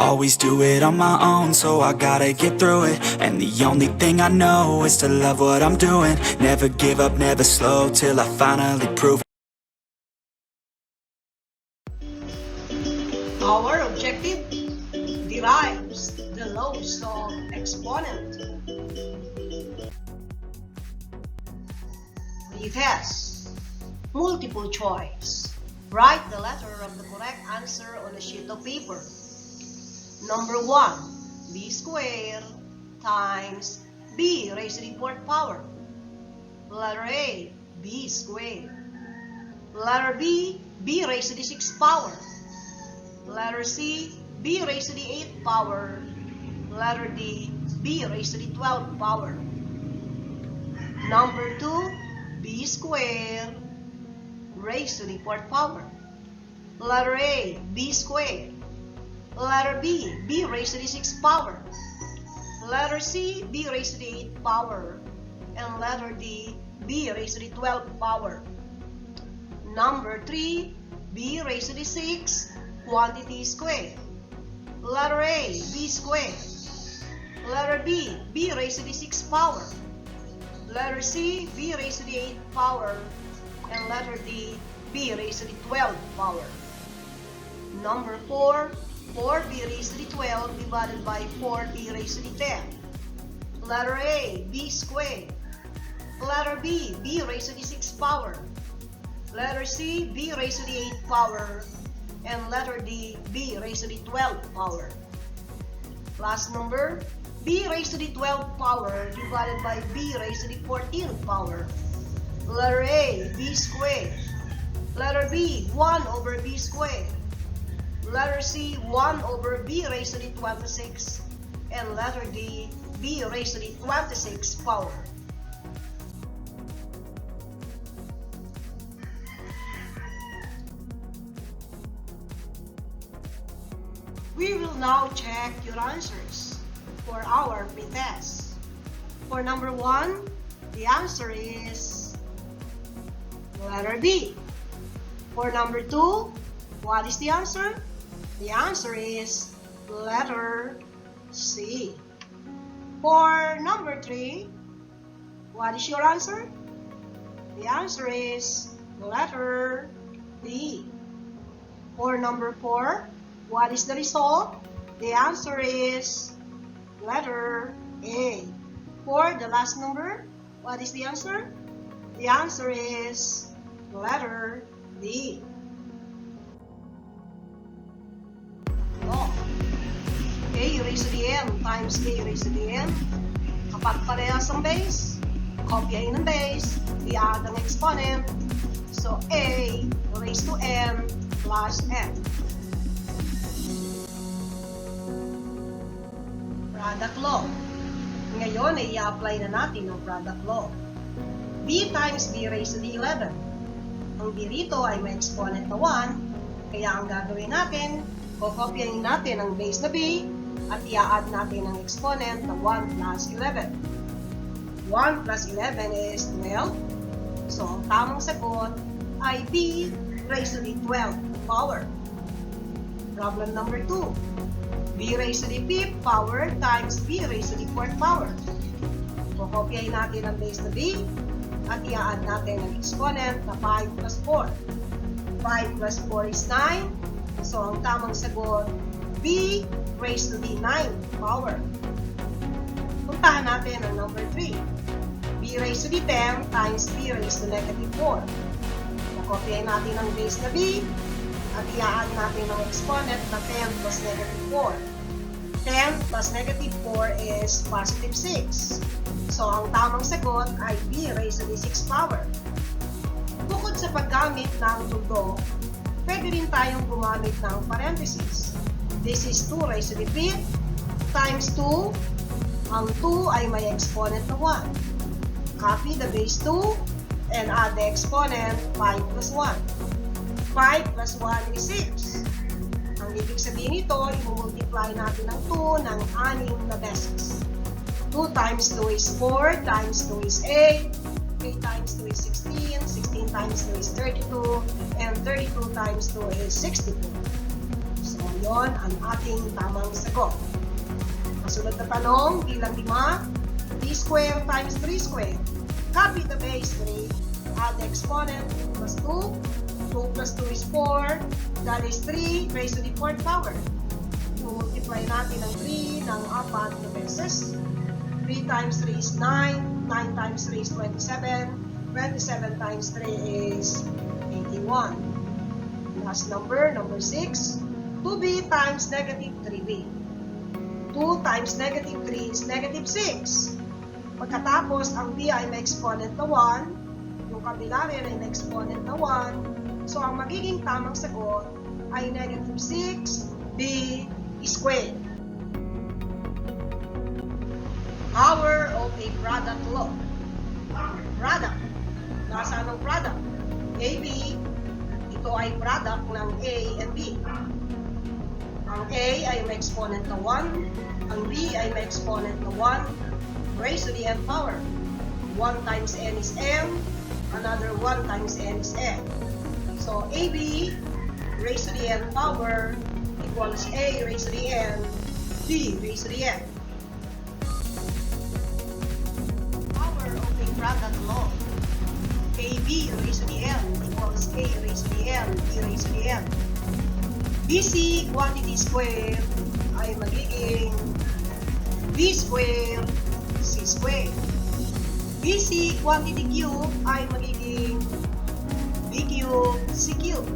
Always do it on my own, so I gotta get through it. And the only thing I know is to love what I'm doing. Never give up, never slow, till I finally prove it. Our objective derives the laws of exponent. PRETEST Multiple Choice. Write the letter of the correct answer on a sheet of paper. Number 1, b squared times b raised to the 4th power. Letter A, b squared. Letter B, b raised to the 6th power. Letter C, b raised to the 8th power. Letter D, b raised to the 12th power. Number 2, b squared raised to the 4th power. Letter A, b squared. Letter B, b raised to the 6th power. Letter C, b raised to the 8th power. And letter D, b raised to the 12th power. Number 3, b raised to the 6th quantity squared. Letter A, b squared. Letter B, b raised to the 6th power. Letter C, b raised to the 8th power. And letter D, b raised to the 12th power. Number 4, 4b raised to the 12 divided by 4b raised to the 10. Letter A, b squared. Letter B, b raised to the 6th power. Letter C, b raised to the 8th power. And letter D, b raised to the 12th power. Last number, b raised to the 12th power divided by b raised to the 14th power. Letter A, b squared. Letter B, 1 over b squared. Letter C, 1 over b raised to the 26, and letter D, b raised to the 26th power. We will now check your answers for our pretest. For number 1, the answer is letter B. For number 2, what is the answer? The answer is letter C. For number 3, what is your answer? The answer is letter D. For number 4, what is the result? The answer is letter A. For the last number, what is the answer? The answer is letter D. A raised to the n times A raised to the n. Kapag parehas ang base, kopyahin ang base, i-add ang exponent. So, A raised to n plus n. Product law. Ngayon ay i-apply na natin ang product law. B times B raised to the 11. Ang B rito ay may exponent na 1, kaya ang gagawin natin, kokopyahin natin ang base na B at i-add natin ang exponent na 1 plus 11. 1 plus 11 is 12. So, ang tamang sagot ay B raised to the 12th power. Problem number 2. B raised to the 5th power times B raised to the 4th power. Kokopyahin natin ang base na B at i-add natin ang exponent na 5 plus 4. 5 plus 4 is 9. So, ang tamang sagot, B raised to the 9th power. Puntahan natin ang number 3. B raised to the 10 times B raised to negative 4. Nakopyahin natin ang base na B at i-add natin ang exponent na 10 plus negative 4. 10 plus negative 4 is positive 6. So, ang tamang sagot ay B raised to the 6th power. Bukod sa paggamit ng tuldok, pwede rin tayong gumamit ng parentheses. This is 2 raised to the 5th times 2. Ang 2 ay may exponent na 1. Copy the base 2 and add the exponent 5 plus 1. 5 plus 1 is 6. Ang ibig sabihin nito, i-multiply natin ang 2 ng 6 na beses. 2 times 2 is 4, times 2 is 8, 8 times 2 is 16, 16 times 2 is 32, and 32 times 2 is 62. So, yon ang ating tamang sagot. Kasunod na tanong, bilang 5, 3 square times 3 square. Copy the base 3, add the exponent plus 2, 2 plus 2 is 4, that is 3 raised to the 4th power. Multiply natin ang 3 ng 4 na beses. 3 times 3 is 9, 9 times 3 is 27, 27 times 3 is 81. Last number, number 6, 2b times negative 3b. 2 times negative 3 is negative 6. Pagkatapos, ang b ay may exponent na 1, yung kabila rin ay may exponent na 1, so ang magiging tamang sagot ay negative 6b squared. Power of a product law. Product. Nasaan ang product? AB, ito ay product ng A and B. Ang A ay may exponent na 1, ang B ay may exponent na 1, raised to the n power. 1 times n is m, another 1 times n is n. So AB raised to the n power equals A raised to the n, B raised to the n. Product law. AB raised to the n equals A raised to the n, B raised to the n. BC quantity square ay magiging B square C square. BC quantity cube ay magiging B cube C cube.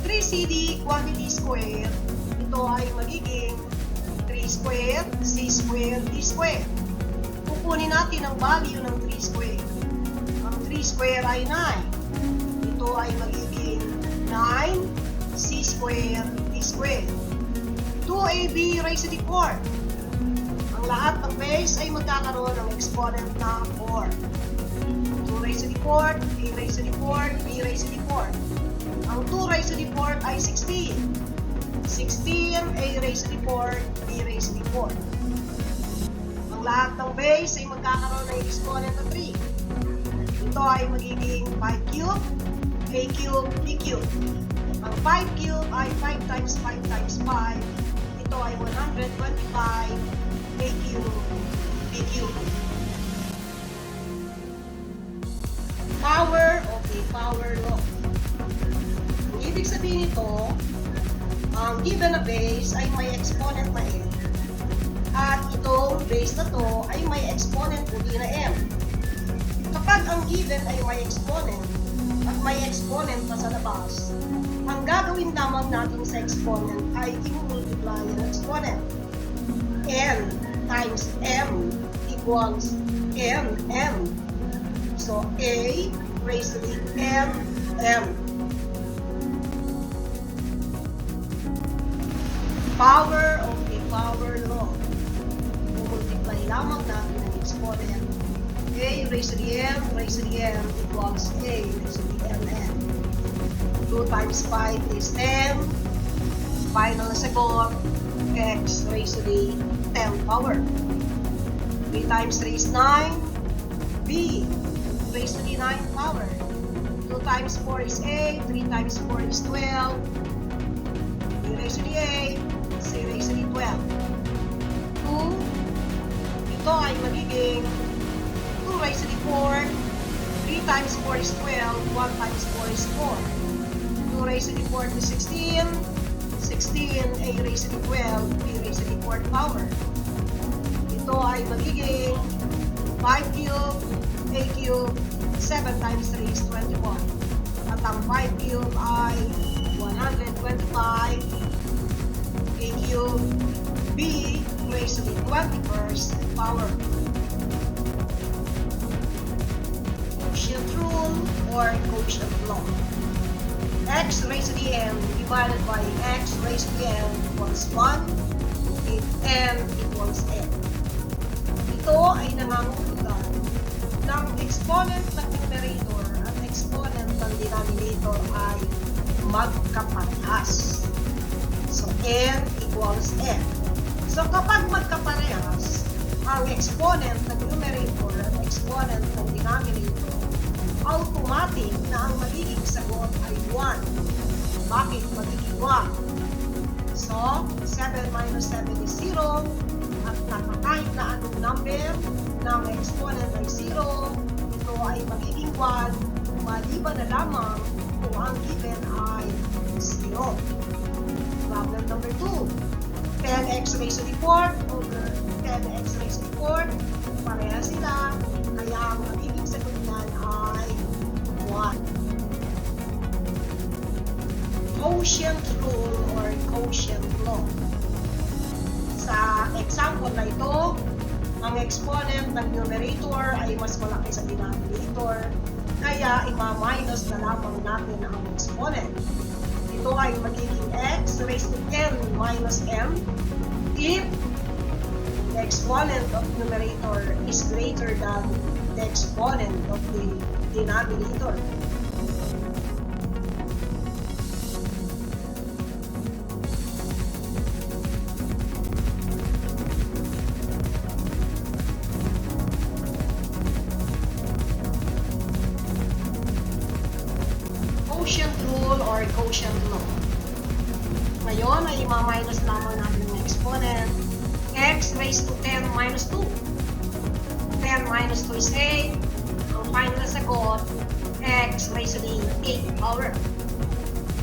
3CD quantity square, ito ay magiging 3 square C square D square. Kukunin natin ang value ng 3 square. Ang 3 square ay 9. Ito ay magiging 9 C square D square. 2AB raised to the 4. Ang lahat ng base ay magkakaroon ng exponent na 4. 2 raised to the 4, A raised to the 4, B raised to the 4. Ang 2 raised to the 4 ay 16. 16, A raised to the 4, B raised to the 4. Lahat ng base ay magkakaroon ng exponent na 3. Ito ay magiging 5 cube, A cube, B cube. Ang 5 cube ay 5 times 5 times 5. Ito ay 125, A cube, B cube. Power of a power law. Ang ibig sabihin nito, ang given na base ay may exponent na n. At itong base na to ay may exponent uli na m. Kapag ang given ay may exponent at may exponent na sa labas, ang gagawin lamang natin sa exponent ay i-multiply ang exponent. N times m equals m. So A raised to the m. Power of a power law. Multiply lamang natin ang exponent. A raised to the m equals A raised to the mn. 2 times 5 is 10. Final na sagot, x raised to the 10th power. 3 times 3 is 9. B raised to the 9th power. 2 times 4 is 8. 3 times 4 is 12. B raised to the 8. C raised to the 12. 2. Ito ay magiging 2 raised to the 4. 3 times 4 is 12. 1 times 4 is 4. 2 raised to the 4 is 16. 16, A raised to the 12, B raised to the 4th power. Ito ay magiging 5 cube, A cube, 7 times 3 is 21. At ang 5 cube ay 125, A cube, B raised to the 21st power. Quotient rule or quotient law. X raised to the n divided by x raised to the n equals 1 if n equals n. Ito ay nangangahulugan ng exponent ng numerator at exponent ng denominator ay magkaparehas. So n equals n. So kapag magkaparehas, ang exponent ng numerator at exponent ng denominator, automatic na ang magiging sagot ay 1. Bakit magiging 1? So, 7 minus 7 is 0, at kahit na anong number ng exponent ay 0, ito ay magiging 1, maliban na lamang kung ang given ay 0. Problem number 2. 10x raised to the 4th over 10x raised to the 4th. Pareha sila, kaya ang magiging sagot niyan ay 1. Quotient rule or quotient law. Sa example na ito, ang exponent ng numerator ay mas malaki sa denominator, kaya ipa-minus na lamang natin ang exponent. Ito ay magiging x raised to n minus m if the exponent of numerator is greater than the exponent of the denominator. Quotient rule or quotient law. Ngayon ay ima-minus lamang natin yung exponent. X raised to 10 minus 2. 10 minus 2 is 8. Ang final na sagot, x raised to the 8th power.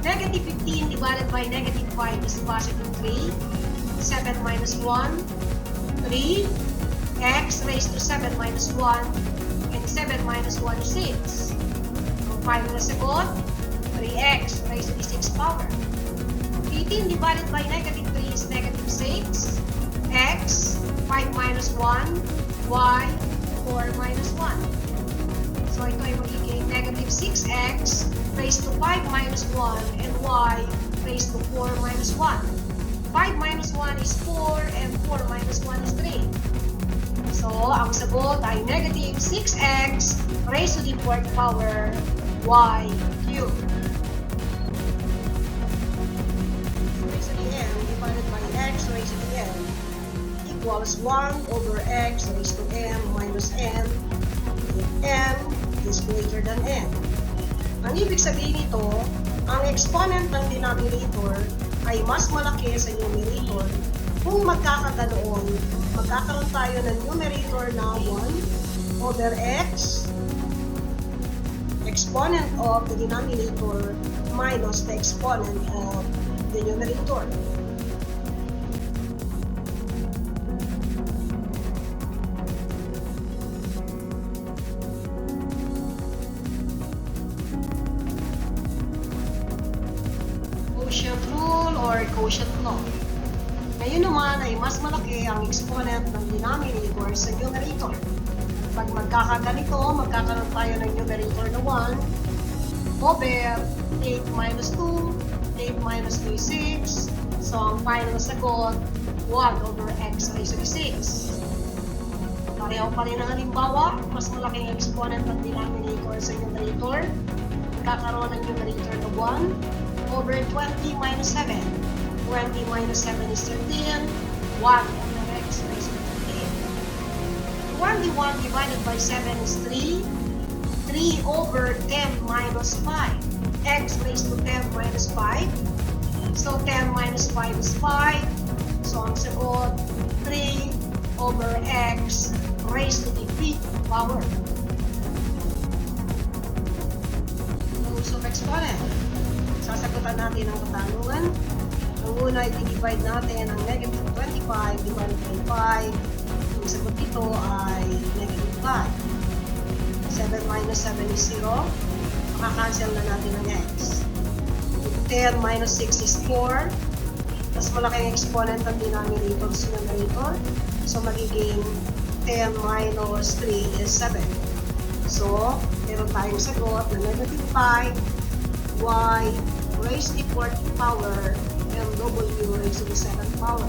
Negative 15 divided by negative 5 is positive 3. 7 minus 1, 3. X raised to 7 minus 1. And 7 minus 1 is 6. Ang final na sagot, 3x raised to the 6th power. 18 divided by negative 3 is negative 6. X, 5 minus 1, y, 4 minus 1. So ito ay magiging negative 6x raised to 5 minus 1 and y raised to 4 minus 1. 5 minus 1 is 4 and 4 minus 1 is 3. So ang sagot ay negative 6x raised to the 4th power y cubed. Raised to the n divided by x raised to the n equals 1 over x raised to m minus n if n is greater than n. Ang ibig sabihin nito, ang exponent ng denominator ay mas malaki sa numerator kung magkakaroon tayo ng numerator na 1 over x, exponent of the denominator minus the exponent of the numerator. Quotient rule or quotient law. Ngayon naman ay mas malaki ang exponent ng denominator sa numerator. Pag magkakaganito, magkakaroon tayo ng numerator na 1 over 8 minus 2, 8 minus 2 is 6. So ang final sagot, 1 over x raised to the 6. Pareho pa rin ang halimbawa, mas malaki ang exponent ng denominator sa numerator. Magkakaroon ng numerator na 1 over 20 minus 7. 20 minus 7 is 13. 1 over x raised to 13. 21 divided by 7 is 3. 3 over 10 minus 5. X raised to 10 minus 5. So 10 minus 5 is 5. So ang sagot, 3 over x raised to the 5th power. Rules of exponent. Sasagutan natin ang katanungan. Ang una ay divide natin ang negative 25 divided by 5. Ang sagot dito ay negative 5. 7 minus 7 is 0. Makakancel na natin ang x. 10 minus 6 is 4. Mas malaking exponent ang denominator sa numerator. So magiging 10 minus 3 is 7. So, meron tayong sagot na negative 5 y raised to the 4th power and w raised to the 7th power.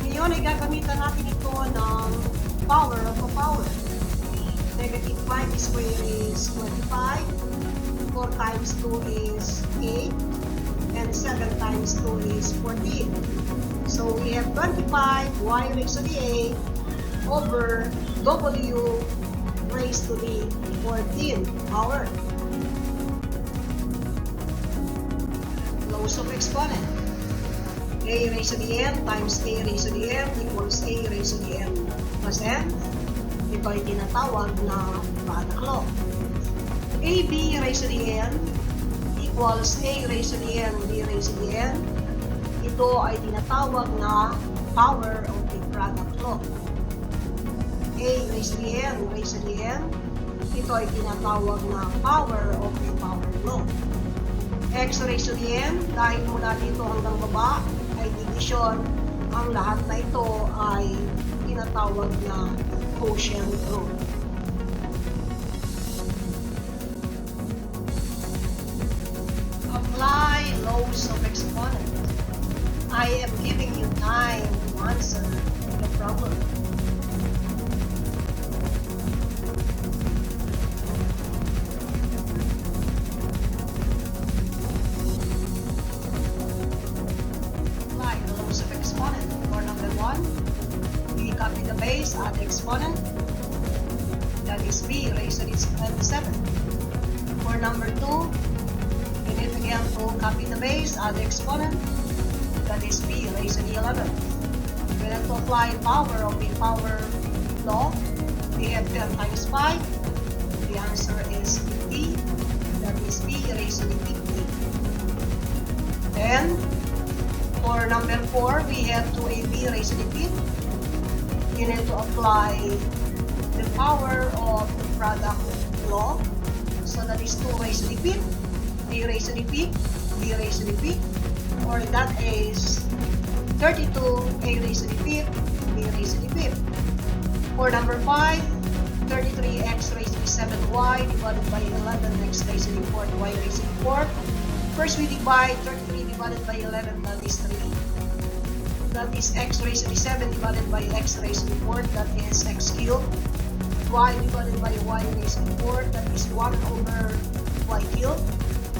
Ngayon ay gagamitan natin ito ng power of a power. Negative 5 square is 25, 4 times 2 is 8, and 7 times 2 is 14. So we have 25 y raised to the 8 over W raised to the 14th power. Laws of exponent. A raised to the n times A raised to the n equals A raised to the n plus n. Ito ay tinatawag na product law. AB raised to the n equals A raised to the n B raised to the n. Ito ay tinatawag na power of the product law. A raised to the n raised to the n. Ito ay tinatawag na power of the power law. X raised to the n, dahil mula dito hanggang baba ay division, ang lahat na ito ay tinatawag na quotient law. Apply laws of exponent. I am giving you time to answer the problem. Apply the laws of exponent. For number 1, we copy the base, add the exponent. That is b raised to the 27. For number 2, we need again to copy the base, add the exponent. That is b raised to the 11. We have to apply power of the power law. We have 10 times 5. The answer is 50. That is b raised to the 50. Then, for number 4, we have 2ab raised to the 5th. You need to apply the power of the product law. So that is 2 raised to the 5th, a raised to the 5th, b raised to the 5th, or that is 32, a raised to the 5th, b raised to the 5th. For number 5, 33x raised to the 7y divided by 11x raised to the 4th, y raised to the 4th. First we divide 33 divided by 11, that is 3. That is x raised to the 7 divided by x raised to the 4th, that is x cubed. Y divided by y raised to the 4th, that is 1 over y cubed.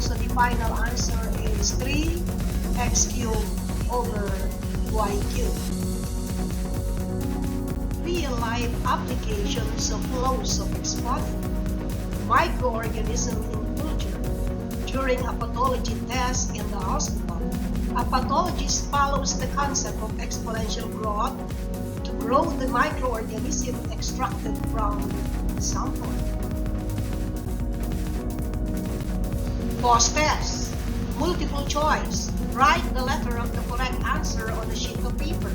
So the final answer is 3x cubed over y cubed. Real-life applications of laws of exponent. Microorganism in culture. During a pathology test in the hospital, a pathologist follows the concept of exponential growth to grow the microorganism extracted from the sample. POSTTEST Multiple Choice. Write the letter of the correct answer on a sheet of paper.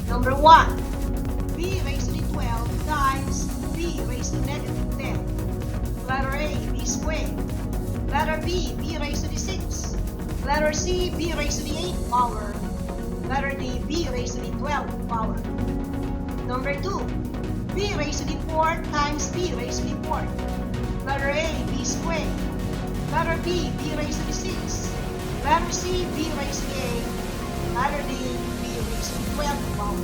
Number 1. B raised to the 12 times B raised to negative 10. Letter A, B squared. Letter B, B raised to the 6. Letter C, B raised to the 8th power. Letter D, B raised to the 12th power. Number 2. B raised to the 4th times B raised to the 4th. Letter A, B squared. Letter B, B raised to the 6. Letter C, B raised to the 8. Letter D, B raised to the 12th power.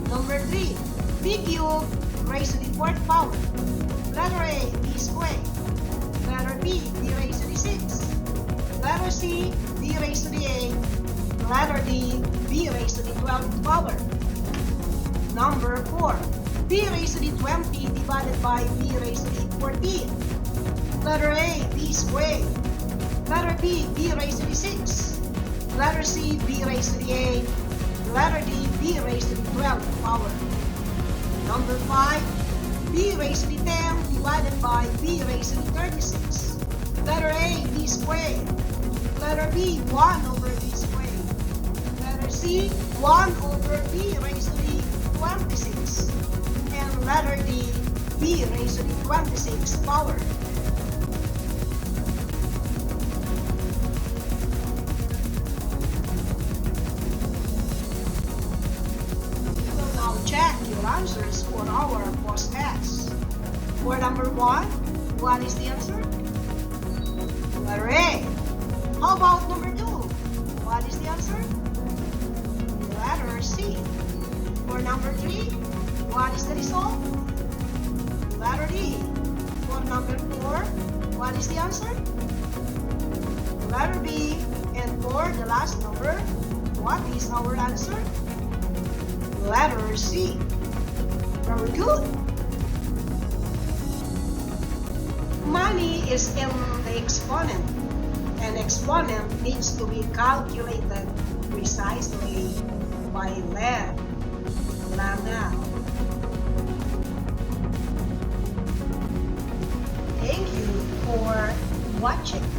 Number 3. B cubed raised to the 4th power. Letter A, B squared. Letter B, B raised to the 6. Letter C, B raised to the 8. Letter D, B raised to the 12th power. Number 4. B raised to the 20 divided by B raised to the 14. Letter A, B squared. Letter B, B raised to the 6. Letter C, B raised to the 8. Letter D, B raised to the 12th power. Number 5. B raised to the 10 divided by B raised to the 36. Letter A, B squared. Letter B, 1 over B squared. Letter C, 1 over B raised to the 26. And letter D, B raised to the 26th power. Check your answers for our POSTTEST. For number 1, what is the answer? Letter A. How about number 2? What is the answer? Letter C. For number 3, what is the result? Letter D. For number 4, what is the answer? Letter B. And for the last number, what is our answer? Letter C. Very good. Money is in the exponent, and exponent needs to be calculated precisely by length. Lana. Thank you for watching.